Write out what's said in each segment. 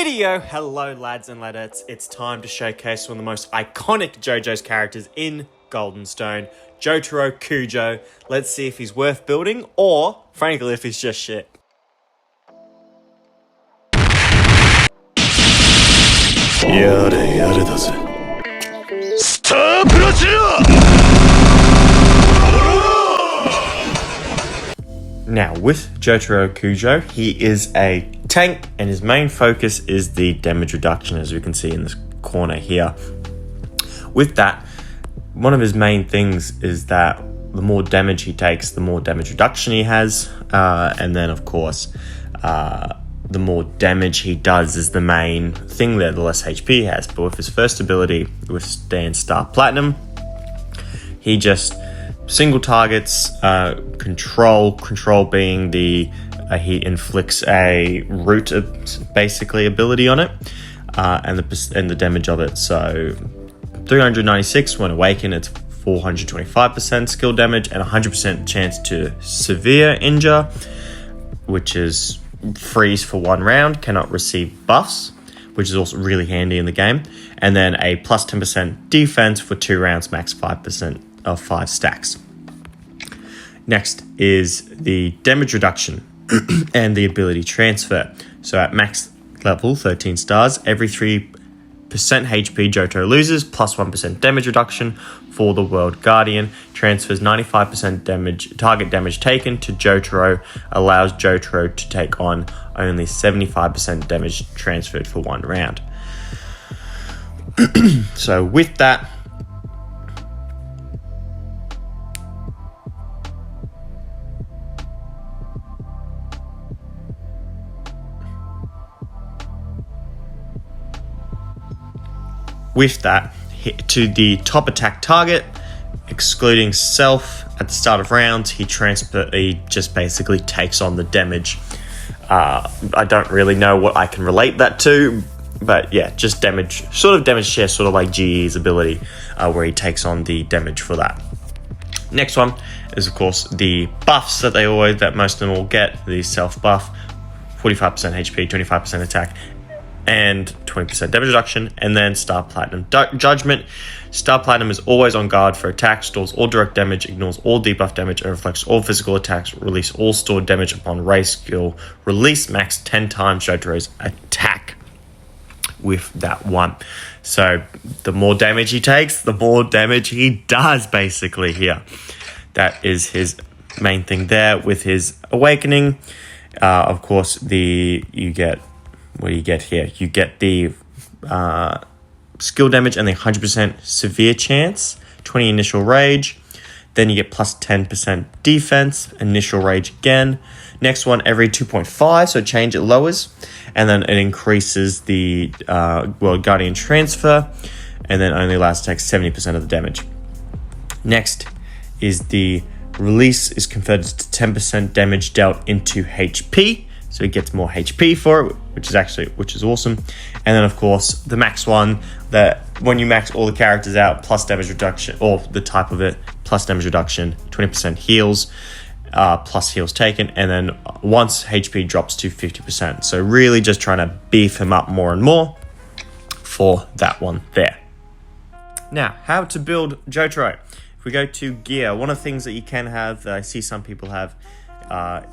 video. Hello lads and ladettes, it's time to showcase one of the most iconic JoJo's characters in Golden Stone, Jotaro Kujo. Let's see if he's worth building or, frankly, if he's just shit. Now, with Jotaro Kujo, he is a tank, and his main focus is the damage reduction, as we can see in this corner here. With that, one of his main things is that the more damage he takes, the more damage reduction he has, and then, of course, the more damage he does is the main thing there, the less HP he has. But with his first ability, with Star Platinum, he just single targets, control being the he inflicts a root basically ability on it, and the damage of it. So 396 when awakened, it's 425% skill damage and 100% chance to severe injure, which is freeze for 1 round, cannot receive buffs, which is also really handy in the game, and then a plus 10% defense for 2 rounds, max 5% of 5 stacks. Next is the damage reduction and the ability transfer. So at max level 13 stars, every 3% HP Jotaro loses, plus 1% damage reduction for the World Guardian, transfers 95% target damage taken to Jotaro, allows Jotaro to take on only 75% damage transferred for 1 round. So with that, to the top attack target, excluding self at the start of rounds, he just basically takes on the damage. I don't really know what I can relate that to, but yeah, just damage share, sort of like GE's ability, where he takes on the damage for that. Next one is, of course, the buffs that most of them will get. The self buff, 45% HP, 25% attack, and 20% damage reduction, and then Star Platinum Judgment. Star Platinum is always on guard for attacks, stores all direct damage, ignores all debuff damage, and reflects all physical attacks, release all stored damage upon raise skill, release max 10 times Jotaro's attack with that one. So the more damage he takes, the more damage he does basically here. That is his main thing there. With his awakening, of course, what do you get here? You get the skill damage and the 100% severe chance, 20 initial rage. Then you get plus 10% defense, initial rage again. Next one, every 2.5, so change it lowers. And then it increases the World Guardian transfer, and then only allows to take 70% of the damage. Next is the release is converted to 10% damage dealt into HP. So he gets more HP for it, which is awesome. And then, of course, the max one, that when you max all the characters out, plus damage reduction, or the type of it, plus damage reduction, 20% heals, plus heals taken, and then once HP drops to 50%. So really just trying to beef him up more and more for that one there. Now, how to build Jotaro. If we go to gear, one of the things that you can have, that I see some people have,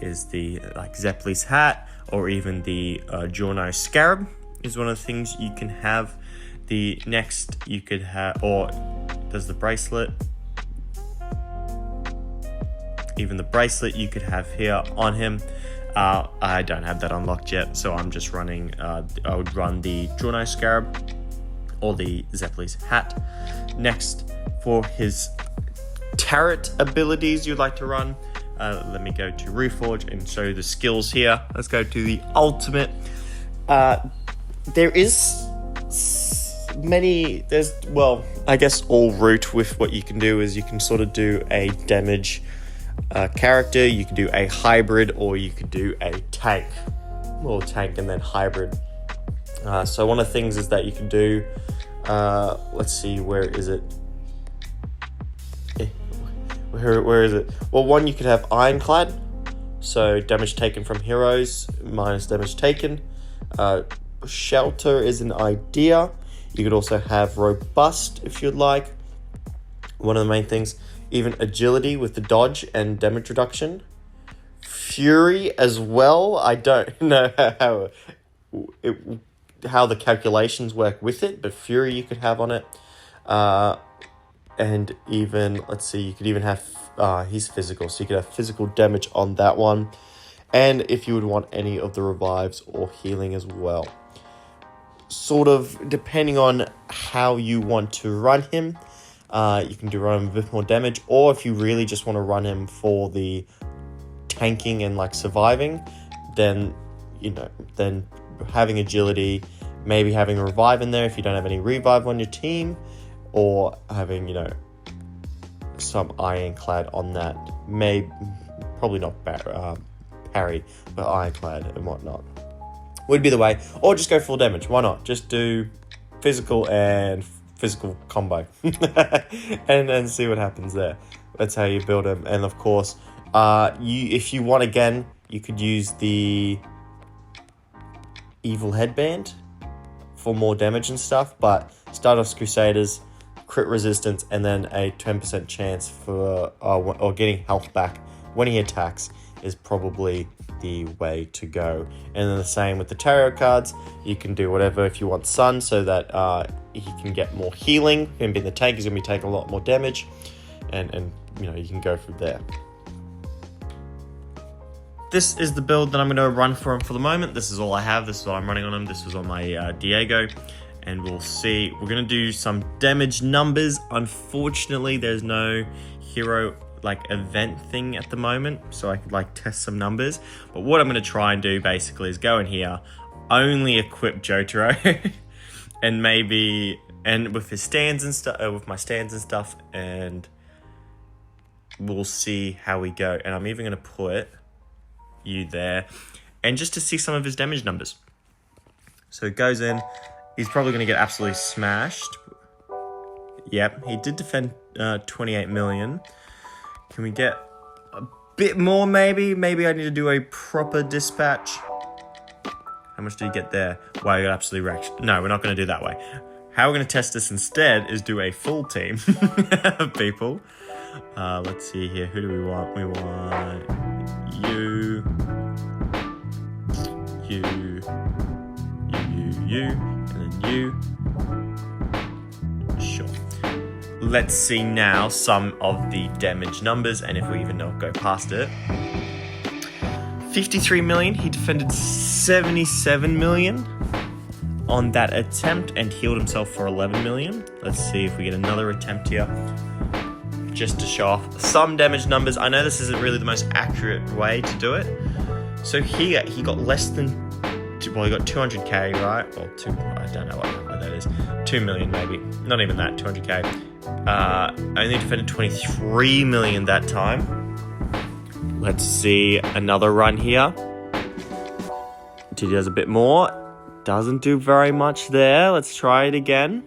is the Zeppeli's hat, or even the Giorno Scarab is one of the things you can have. The next you could have, or there's the bracelet. Even the bracelet you could have here on him. I don't have that unlocked yet, so I'm just running, I would run the Giorno Scarab or the Zeppeli's hat. Next, for his turret abilities you'd like to run, let me go to Reforge and show you the skills here. Let's go to the ultimate. There is I guess all root with what you can do is you can sort of do a damage character, you can do a hybrid, or you could do a tank. Well, tank and then hybrid. So one of the things is that you can do, let's see, where is it? Where is it? Well, one, you could have Ironclad, so damage taken from heroes minus damage taken. Shelter is an idea. You could also have robust if you'd like. One of the main things, even agility with the dodge and damage reduction. Fury as well. I don't know how the calculations work with it, but Fury you could have on it. And even, let's see, you could even have, he's physical, so you could have physical damage on that one. And if you would want any of the revives or healing as well. Sort of depending on how you want to run him, you can run him with a bit more damage, or if you really just want to run him for the tanking and like surviving, then then having agility, maybe having a revive in there if you don't have any revive on your team, or having some ironclad on that. Probably not parry, but ironclad and whatnot would be the way. Or just go full damage. Why not? Just do physical and physical combo and then see what happens there. That's how you build them. And of course, if you want, again, you could use the evil headband for more damage and stuff, but Stardust Crusaders, crit resistance, and then a 10% chance for or getting health back when he attacks is probably the way to go. And then the same with the tarot cards. You can do whatever if you want Sun, so that he can get more healing. Him being the tank, he's going to be taking a lot more damage, and you can go from there. This is the build that I'm going to run for him for the moment. This is all I have. This is what I'm running on him. This was on my Diego. And we'll see. We're going to do some damage numbers. Unfortunately, there's no hero event thing at the moment, so I could test some numbers. But what I'm going to try and do basically is go in here, only equip Jotaro, and with his stands and stuff, with my stands and stuff, and we'll see how we go. And I'm even going to put you there, and just to see some of his damage numbers. So it goes in. He's probably going to get absolutely smashed. Yep, he did defend 28 million. Can we get a bit more, maybe? Maybe I need to do a proper dispatch. How much do you get there? Wow, you got absolutely wrecked. No, we're not going to do that way. How we're going to test this instead is do a full team of people. Let's see here. Who do we want? We want you, and then you. Sure. Let's see now some of the damage numbers, and if we even not go past it. 53 million. He defended 77 million on that attempt and healed himself for 11 million. Let's see if we get another attempt here, just to show off some damage numbers. I know this isn't really the most accurate way to do it. So here he got less than, well, he got 200k, right? Or I don't know what number that is. 2 million maybe. Not even that, 200k. Only defended 23 million that time. Let's see another run here. He does a bit more. Doesn't do very much there. Let's try it again.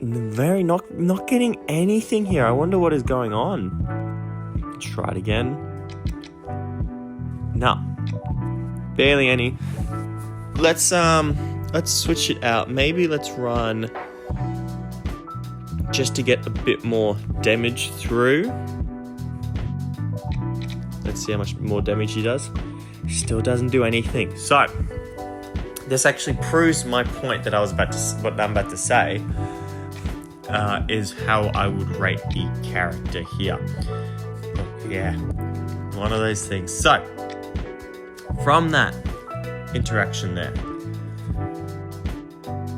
Not getting anything here. I wonder what is going on. Let's try it again. No. Barely any. Let's switch it out. Maybe let's run just to get a bit more damage through. Let's see how much more damage he does. Still doesn't do anything. So this actually proves my point that what I'm about to say. Is how I would rate the character here. Yeah, one of those things. So, from that interaction there,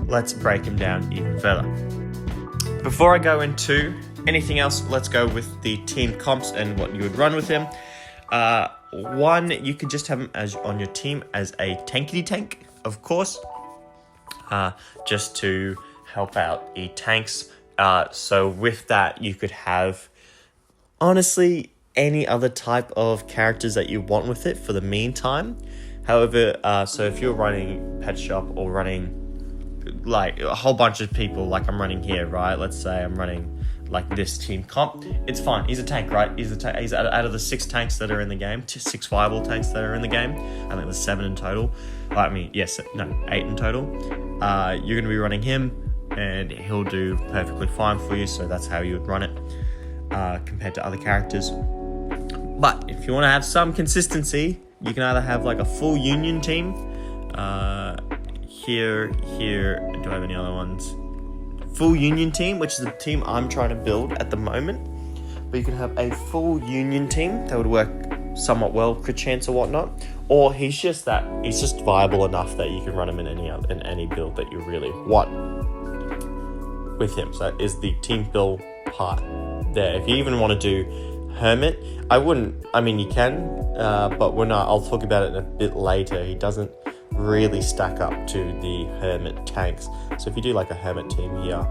let's break him down even further. Before I go into anything else, let's go with the team comps and what you would run with him. One, you could just have him on your team as a tankity tank, of course, just to help out the tanks. So with that, you could have, honestly, any other type of characters that you want with it for the meantime. However, so if you're running Pet Shop or running like a whole bunch of people like I'm running here, right? Let's say I'm running like this team comp, it's fine. He's a tank, right? He's out of the 6 tanks that are in the game, 6 viable tanks that are in the game. I think there's 7 in total. 8 in total. You're going to be running him, and he'll do perfectly fine for you. So that's how you would run it compared to other characters. But if you want to have some consistency, you can either have like a full union team. Here. Do I have any other ones? Full union team, which is the team I'm trying to build at the moment. But you can have a full union team that would work somewhat well, crit chance or whatnot. Or he's just viable enough that you can run him in any build that you really want with him. So that is the team build part there. If you even want to do Hermit, you can, but we're not. I'll talk about it a bit later. He doesn't really stack up to the Hermit tanks. So if you do like a Hermit team here,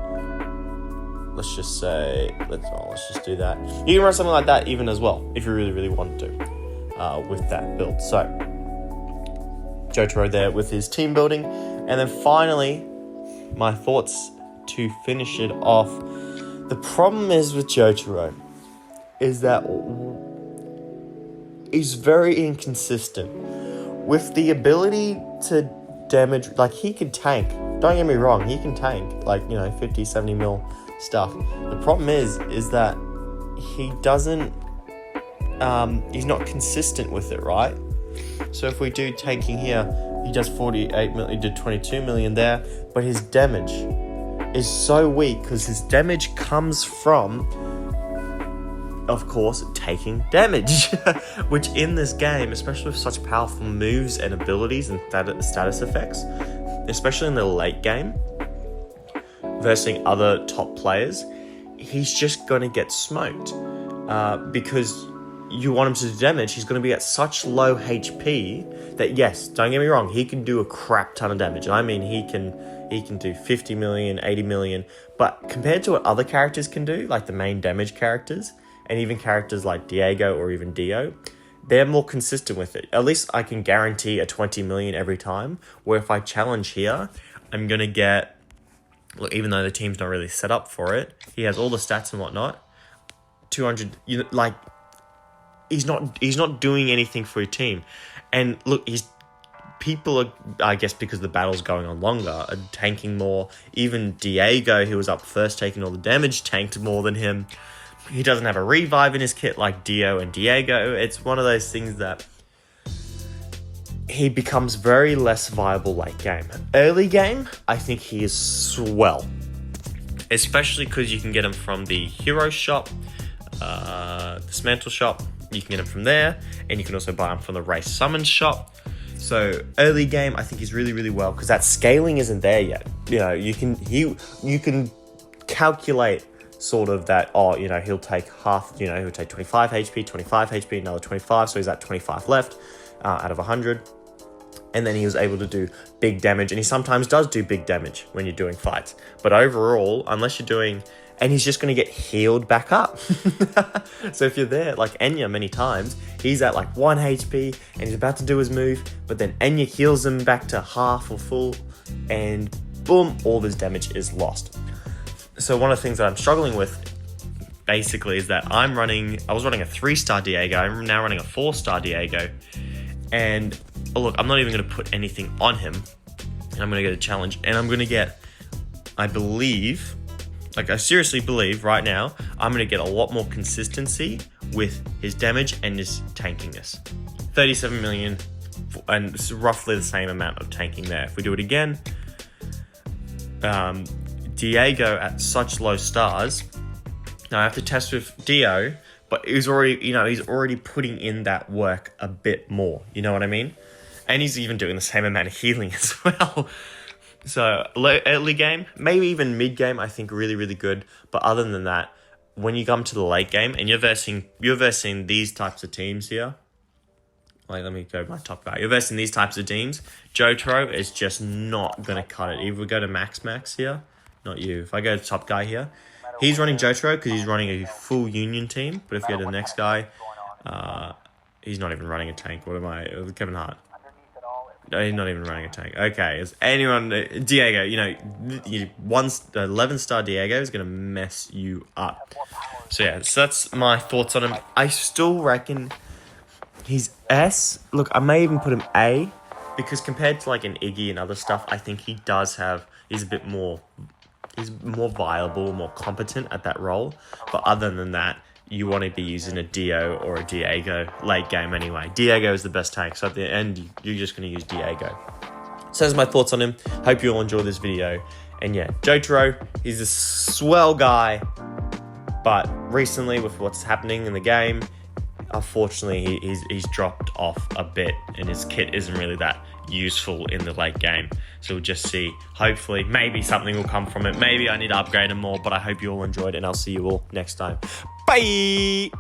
let's just do that. You can run something like that even as well, if you really, really want to, with that build. So Jotaro there with his team building. And then finally, my thoughts to finish it off. The problem is with Jotaro is that he's very inconsistent with the ability to damage. Like, he can tank, don't get me wrong, he can tank 50, 70 mil stuff. The problem is that he doesn't he's not consistent with it, right? So if we do tanking here, he does 48 million, he did 22 million there, but his damage is so weak because his damage comes from, of course, taking damage, which in this game, especially with such powerful moves and abilities and status effects, especially in the late game, versus other top players, he's just going to get smoked because you want him to do damage. He's going to be at such low HP that, yes, don't get me wrong, he can do a crap ton of damage. I mean, he can do 50 million, 80 million, but compared to what other characters can do, like the main damage characters, and even characters like Diego or even Dio, they're more consistent with it. At least I can guarantee a 20 million every time, where if I challenge here, I'm going to get, look, even though the team's not really set up for it, he has all the stats and whatnot, 200, he's not doing anything for your team. And look, people are, I guess because the battle's going on longer, are tanking more. Even Diego, who was up first taking all the damage, tanked more than him. He doesn't have a revive in his kit like Dio and Diego. It's one of those things that he becomes very less viable late game. Early game, I think he is swell. Especially because you can get him from the hero shop, the Dismantle shop. You can get him from there, and you can also buy him from the Race Summons shop. So early game, I think he's really, really well, because that scaling isn't there yet. You can calculate sort of that, he'll take half, he'll take 25 HP, another 25, so he's at 25 left out of 100. And then he was able to do big damage, and he sometimes does do big damage when you're doing fights. But overall, unless you're doing, and he's just going to get healed back up. So if you're there, like Enya many times, he's at like 1 HP, and he's about to do his move, but then Enya heals him back to half or full, and boom, all of his damage is lost. So one of the things that I'm struggling with, basically, is that I was running a 3-star Diego, I'm now running a 4-star Diego, and look, I'm not even going to put anything on him, and I'm going to get a challenge, and I'm going to get, I seriously believe right now, I'm going to get a lot more consistency with his damage and his tankiness. 37 million, and it's roughly the same amount of tanking there. If we do it again, Diego at such low stars. Now I have to test with Dio, but he's already putting in that work a bit more. You know what I mean? And he's even doing the same amount of healing as well. So early game, maybe even mid game, I think really, really good. But other than that, when you come to the late game and you're versing these types of teams here. Like, let me go to my top guy. You're versing these types of teams. Jotaro is just not going to cut it. If we go to Max here, not you. If I go to top guy here, he's running Jotaro because he's running a full union team. But if you go to the next guy, he's not even running a tank. What am I? Kevin Hart. No, he's not even running a tank. Okay, is anyone... Diego, 11-star Diego is going to mess you up. So that's my thoughts on him. I still reckon he's S. Look, I may even put him A, because compared to like an Iggy and other stuff, I think he does have... He's a bit more... He's more viable, more competent at that role. But other than that, you want to be using a Dio or a Diego late game anyway. Diego is the best tank, so at the end, you're just going to use Diego. So that's my thoughts on him. Hope you all enjoy this video. And yeah, Jotaro, he's a swell guy. But recently, with what's happening in the game, unfortunately, he's dropped off a bit. And his kit isn't really that useful in the late game. So we'll just see. Hopefully, maybe something will come from it. Maybe I need to upgrade him more. But I hope you all enjoyed, and I'll see you all next time. Bye!